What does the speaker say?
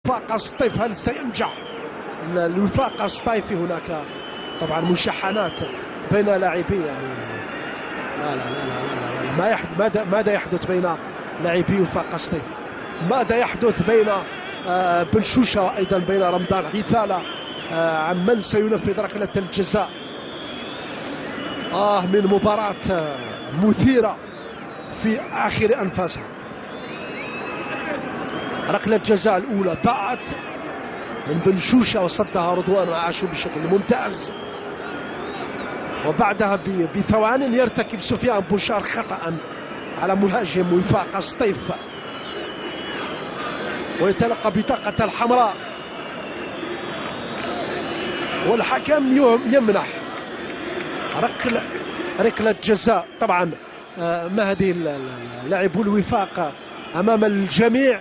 وفاق السطيف، هل سينجح الوفاق السطيفي؟ هناك طبعا مشاحنات بين لاعبي، يعني لا لا لا لا لا, لا, لا ماذا يحدث بين لاعبي وفاق السطيف؟ ماذا يحدث بين بن شوشة وأيضا بين رمضان حيثالة عن من سينفذ ركلة الجزاء؟ من مباراة مثيرة في آخر أنفاسها. ركلة الجزاء الأولى ضاعت من بن شوشة وصدها رضوان عاشور بشكل ممتاز، وبعدها بثوان يرتكب سفيان بوشار خطأ على مهاجم وفاق السطيف ويتلقى بطاقة الحمراء، والحكم يمنح ركلة جزاء. طبعا ما هذه لاعبو الوفاق أمام الجميع